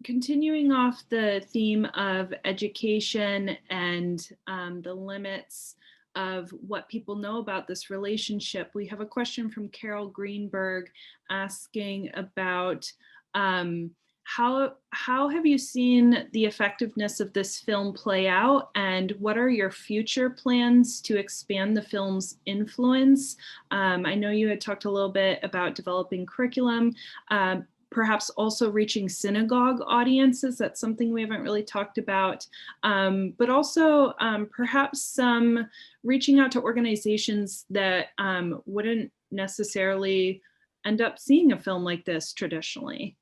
continuing off the theme of education and the limits of what people know about this relationship. We have a question from Carol Greenberg asking about how have you seen the effectiveness of this film play out, and what are your future plans to expand the film's influence? I know you had talked a little bit about developing curriculum, perhaps also reaching synagogue audiences. That's something we haven't really talked about, but also perhaps reaching out to organizations that wouldn't necessarily end up seeing a film like this traditionally.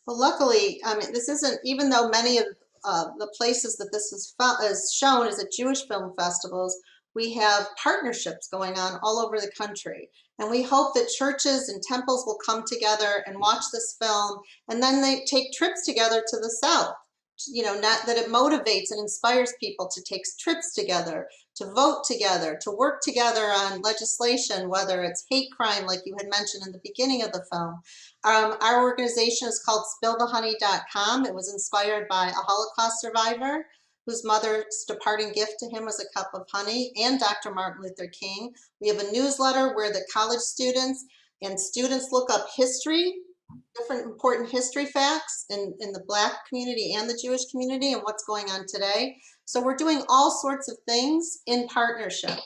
Well, luckily, I mean, this isn't, even though many of the places that this is shown is at Jewish film festivals, we have partnerships going on all over the country. And we hope that churches and temples will come together and watch this film, and then they take trips together to the South. You know, not that it motivates and inspires people to take trips together, to vote together, to work together on legislation, whether it's hate crime, like you had mentioned in the beginning of the film. Our organization is called spillthehoney.com. It was inspired by a Holocaust survivor whose mother's departing gift to him was a cup of honey, and Dr. Martin Luther King. We have a newsletter where the college students look up history, different important history facts in the Black community and the Jewish community and what's going on today. So we're doing all sorts of things in partnership.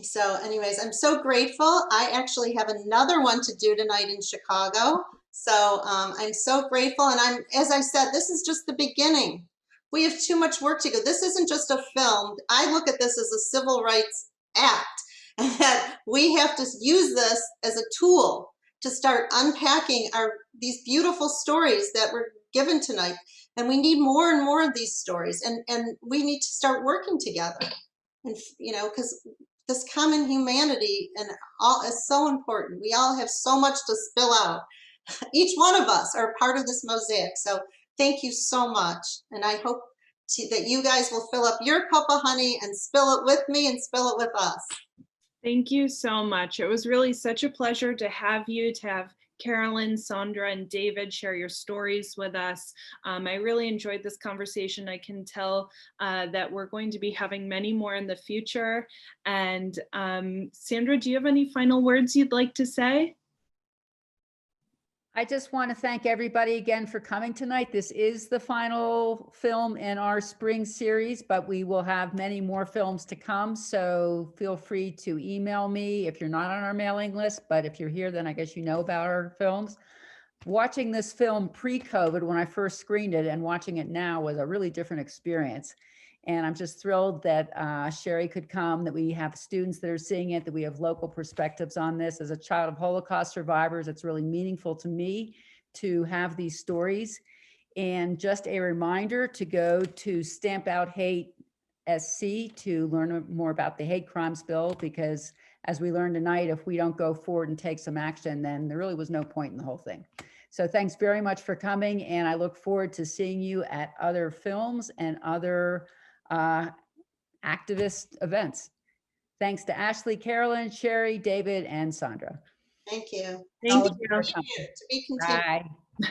So anyways, I'm so grateful. I actually have another one to do tonight in Chicago. So I'm so grateful. And as I said, this is just the beginning. We have too much work to go. This isn't just a film. I look at this as a civil rights act, and that we have to use this as a tool to start unpacking these beautiful stories that were given tonight. And we need more and more of these stories, and we need to start working together. And, you know, because this common humanity and all is so important. We all have so much to spill out. Each one of us are part of this mosaic. So thank you so much. And I hope that you guys will fill up your cup of honey and spill it with me and spill it with us. Thank you so much. It was really such a pleasure to have you, to have Carolyn, Sandra, and David share your stories with us. I really enjoyed this conversation. I can tell that we're going to be having many more in the future. And Sandra, do you have any final words you'd like to say? I just want to thank everybody again for coming tonight. This is the final film in our spring series, but we will have many more films to come. So feel free to email me if you're not on our mailing list, but if you're here, then I guess you know about our films. Watching this film pre-COVID, when I first screened it, and watching it now was a really different experience. And I'm just thrilled that Shari could come, that we have students that are seeing it, that we have local perspectives on this. As a child of Holocaust survivors, it's really meaningful to me to have these stories. And just a reminder to go to Stamp Out Hate SC to learn more about the hate crimes bill, because as we learned tonight, if we don't go forward and take some action, then there really was no point in the whole thing. So thanks very much for coming. And I look forward to seeing you at other films and other activist events. Thanks to Ashley, Carolyn, Shari, David, and Sandra. Thank you. Thank you. To be continued. Bye. Bye.